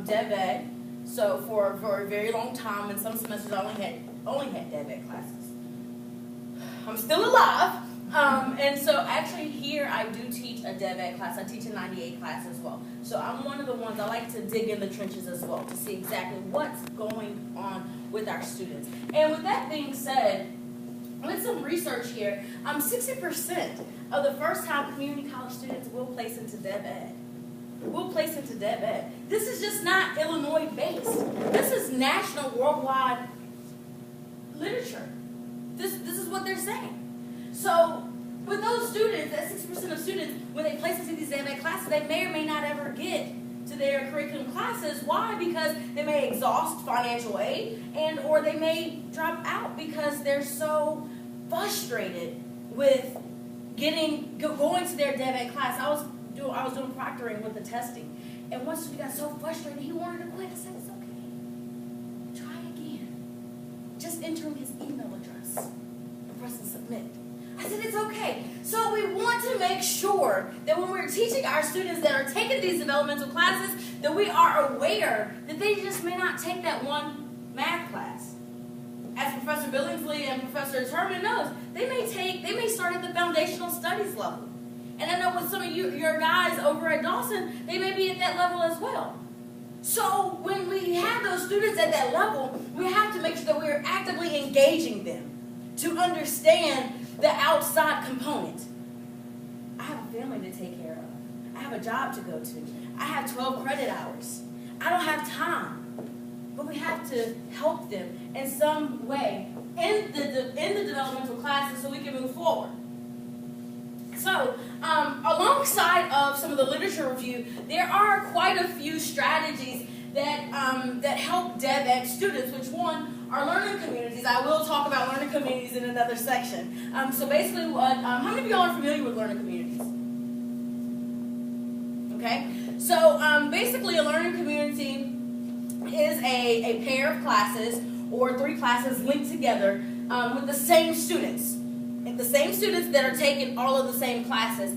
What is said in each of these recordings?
Dev Ed. So for a very long time, and some semesters I only had Dev Ed classes. I'm still alive. And so actually here I do teach a Dev Ed class. I teach a 98 class as well. So I'm one of the ones, I like to dig in the trenches as well to see exactly what's going on with our students. And with that being said, with some research here, 60% of the first-time community college students will place into Dev Ed. This is just not Illinois-based. This is national, worldwide literature. This is what they're saying. So with those students, that 60% of students, when they place into these Dev Ed classes, they may or may not ever get to their curriculum classes. Why? Because they may exhaust financial aid, and or they may drop out because they're so frustrated with going to their Dev Ed class. I was doing proctoring with the testing, and one student got so frustrated he wanted to quit. I said, it's okay. Try again. Just entering his email address and pressing submit. I said, it's okay. So we want to make sure that when we're teaching our students that are taking these developmental classes, that we are aware that they just may not take that one math class. As Professor Billingsley and Professor Turman knows, they may start at the foundational studies level. And I know with some of your guys over at Dawson, they may be at that level as well. So when we have those students at that level, we have to make sure that we're actively engaging them to understand the outside component. I have a family to take care of. I have a job to go to. I have 12 credit hours. I don't have time. But we have to help them in some way in the developmental classes so we can move forward. So, alongside of some of the literature review, there are quite a few strategies that help Dev Ed students, which one are learning communities. I will talk about learning communities in another section. So basically, how many of y'all are familiar with learning communities? Okay, so basically a learning community is a pair of classes or 3 classes linked together with the same students. And the same students that are taking all of the same classes.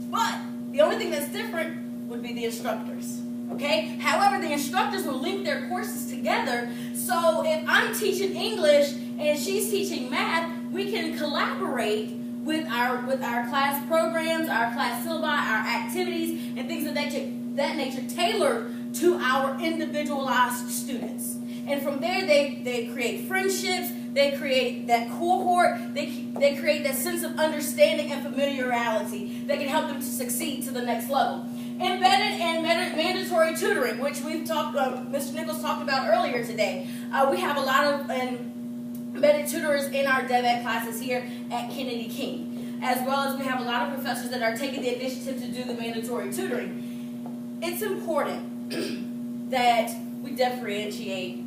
But the only thing that's different would be the instructors. Okay? However, the instructors will link their courses together. So if I'm teaching English and she's teaching math, we can collaborate with our class programs, our class syllabi, our activities, and things of that nature tailored to our individualized students. And from there, they create friendships, they create that cohort, they create that sense of understanding and familiarity that can help them to succeed to the next level. Embedded and mandatory tutoring, which Mr. Nichols talked about earlier today. We have a lot of embedded tutors in our Dev Ed classes here at Kennedy King, as well as we have a lot of professors that are taking the initiative to do the mandatory tutoring. It's important that we differentiate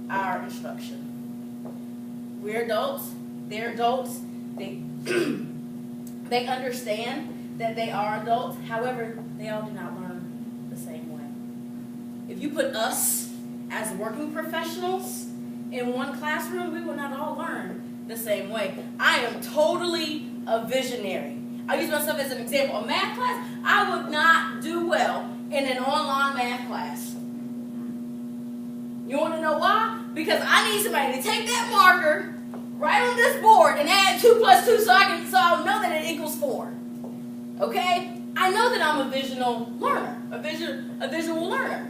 our instruction. We're adults, they're adults, they understand that they are adults, however, they all do not learn the same way. If you put us as working professionals in one classroom, we will not all learn the same way. I am totally a visionary. I use myself as an example. A math class, I would not do well in an online math class. You want to know why? Because I need somebody to take that marker right on this board and add 2 plus 2 so I'll know that it equals 4. Okay? I know that I'm a visual learner, a visual learner.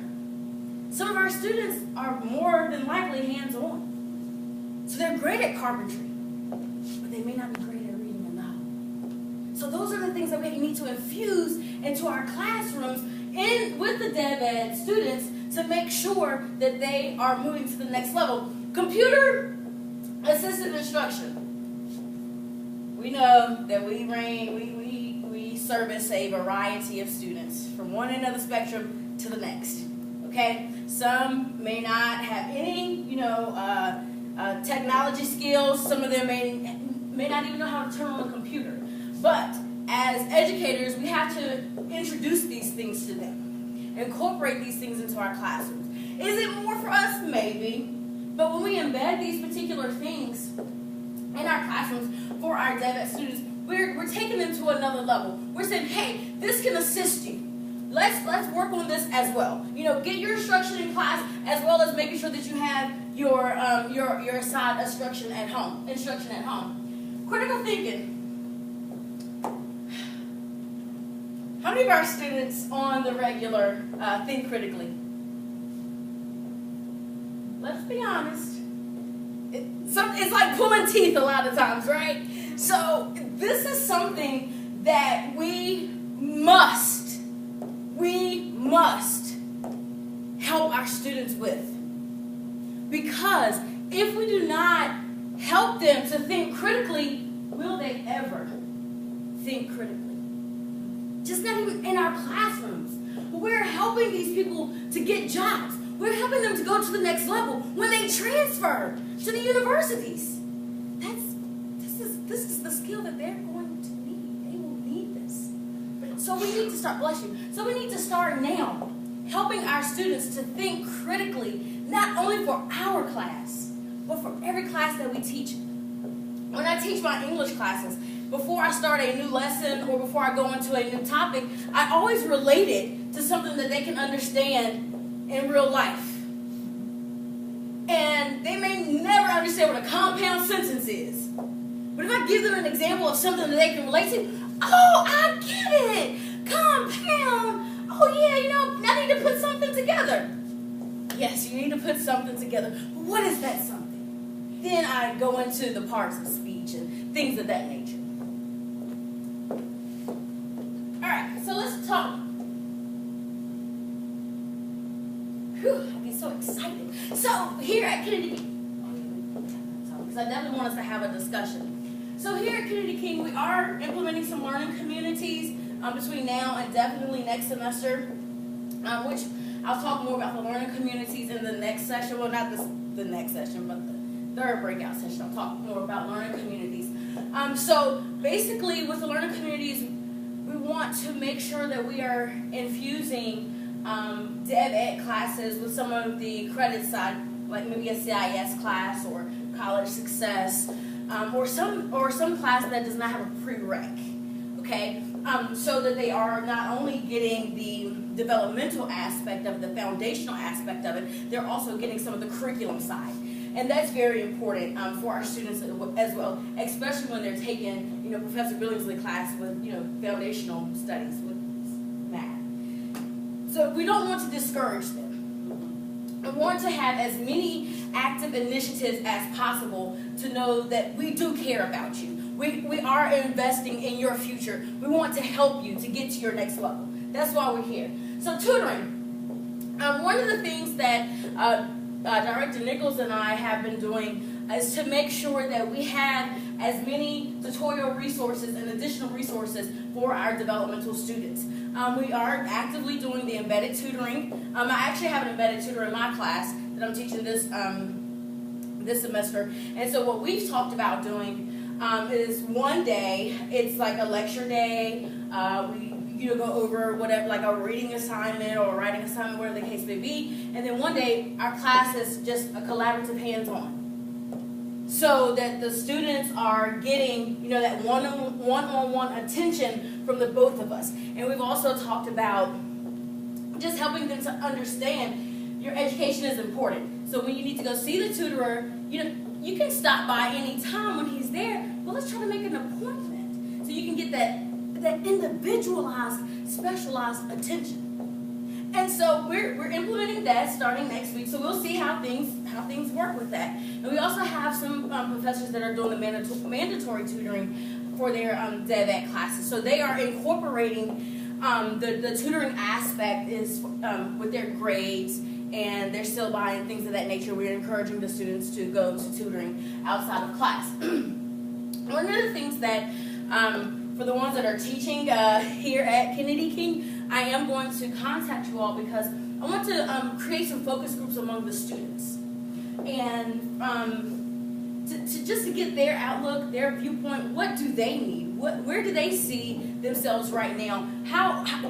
Some of our students are more than likely hands-on. So they're great at carpentry, but they may not be great at reading aloud. So those are the things that we need to infuse into our classrooms with the Dev Ed students to make sure that they are moving to the next level. Computer assisted instruction. We know that we service a variety of students from one end of the spectrum to the next. Okay, some may not have any, technology skills. Some of them may not even know how to turn on a computer. But as educators, we have to introduce these things to them, incorporate these things into our classrooms. Is it more for us? Maybe. But when we embed these particular things in our classrooms for our Dev Ed students, we're taking them to another level. We're saying, hey, this can assist you. let's work on this as well. Get your instruction in class as well as making sure that you have your side instruction at home. Critical thinking. How many of our students on the regular think critically? Let's be honest. It's like pulling teeth a lot of times, right? So this is something that we must help our students with. Because if we do not help them to think critically, will they ever think critically? Just not even in our classrooms. We're helping these people to get jobs. We're helping them to go to the next level when they transfer to the universities. This is the skill that they're going to need. They will need this. So we need to start, bless you. So we need to start now helping our students to think critically, not only for our class, but for every class that we teach. When I teach my English classes, before I start a new lesson or before I go into a new topic, I always relate it to something that they can understand in real life. And they may never understand what a compound sentence is. But if I give them an example of something that they can relate to, oh, I get it. Compound. Oh, yeah, I need to put something together. Yes, you need to put something together. But what is that something? Then I go into the parts of speech and things of that nature. All right, so let's talk. Whew, I get so excited. So here at Kennedy King, because I definitely want us to have a discussion. So here at Kennedy King, we are implementing some learning communities between now and definitely next semester, which I'll talk more about the learning communities in the next session. Well, not the next session, but the third breakout session. I'll talk more about learning communities. So basically, with the learning communities, we want to make sure that we are infusing Dev Ed classes with some of the credit side, like maybe a CIS class or college success, or some class that does not have a prereq. Okay, so that they are not only getting the developmental aspect of it, the foundational aspect of it, they're also getting some of the curriculum side. And that's very important for our students as well, especially when they're taking, Professor Billingsley class with, foundational studies with math. So we don't want to discourage them. We want to have as many active initiatives as possible to know that we do care about you. We are investing in your future. We want to help you to get to your next level. That's why we're here. So tutoring. One of the things that Director Nichols and I have been doing is to make sure that we have as many tutorial resources and additional resources for our developmental students. We are actively doing the embedded tutoring. I actually have an embedded tutor in my class that I'm teaching this semester. And so what we've talked about doing is one day, it's like a lecture day. We go over whatever, like a reading assignment or a writing assignment, whatever the case may be. And then one day, our class is just a collaborative hands-on. So that the students are getting, that one-on-one attention from the both of us. And we've also talked about just helping them to understand your education is important. So when you need to go see the tutorer, you can stop by any time when he's there, but let's try to make an appointment so you can get that individualized, specialized attention. And so we're implementing that starting next week. So we'll see how things work with that. And we also have some professors that are doing the mandatory tutoring for their Dev Ed classes. So they are incorporating the tutoring aspect is with their grades, and they're still buying things of that nature. We're encouraging the students to go to tutoring outside of class. One of the things that for the ones that are teaching here at Kennedy King, I am going to contact you all because I want to create some focus groups among the students. And just to get their outlook, their viewpoint, what do they need? Where do they see themselves right now?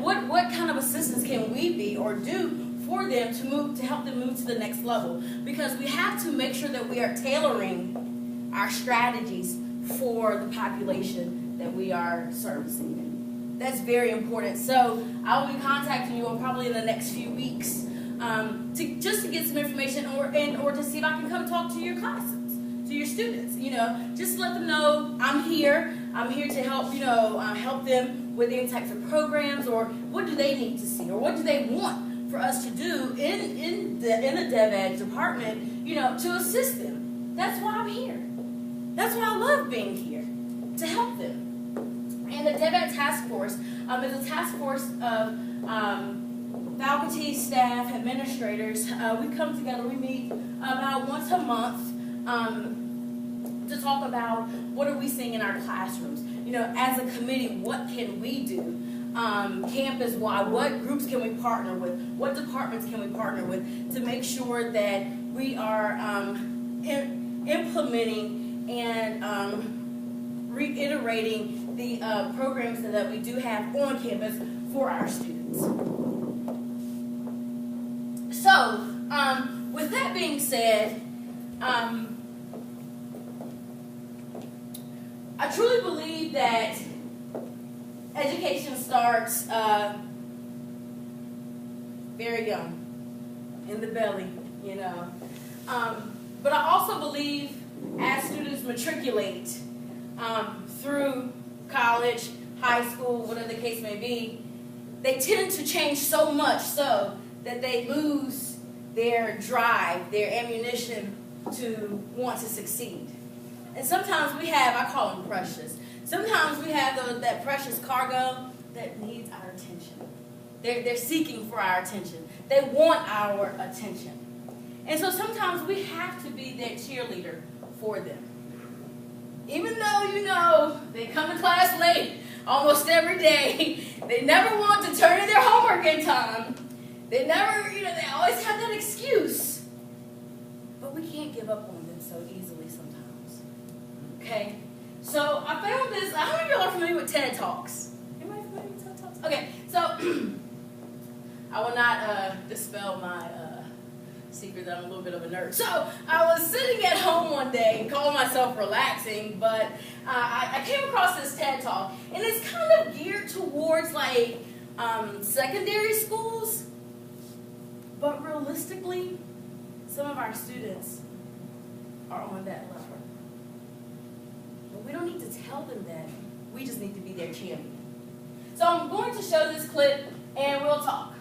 What kind of assistance can we be or do for them to help them move to the next level? Because we have to make sure that we are tailoring our strategies for the population that we are servicing. That's very important. So I will be contacting you probably in the next few weeks just to get some information or to see if I can come talk to your classes, to your students. Just let them know I'm here. I'm here to help, help them with any types of programs, or what do they need to see, or what do they want for us to do in the Dev Ed department, to assist them. That's why I'm here. That's why I love being here, to help them. And the Dev Ed Task Force is a task force of faculty, staff, administrators. We come together, we meet about once a month to talk about what are we seeing in our classrooms. As a committee, what can we do? Campus-wide, what groups can we partner with? What departments can we partner with to make sure that we are implementing and reiterating the programs that we do have on campus for our students. So, with that being said, I truly believe that education starts very young, in the belly, But I also believe as students matriculate through college, high school, whatever the case may be, they tend to change so much so that they lose their drive, their ammunition to want to succeed. And sometimes we have, I call them precious, sometimes we have that precious cargo that needs our attention. They're seeking for our attention. They want our attention. And so sometimes we have to be their cheerleader for them. Even though, they come to class late almost every day, they never want to turn in their homework in time. They never, they always have that excuse. But we can't give up on them so easily sometimes. Okay? So I found this, how many of you are familiar with TED Talks? Anybody familiar with TED Talks? Okay, so I will not dispel my secret that I'm a little bit of a nerd. So I was sitting at home one day and calling myself relaxing, but I came across this TED Talk, and it's kind of geared towards like secondary schools, but realistically, some of our students are on that level. But we don't need to tell them that. We just need to be their champion. So I'm going to show this clip, and we'll talk.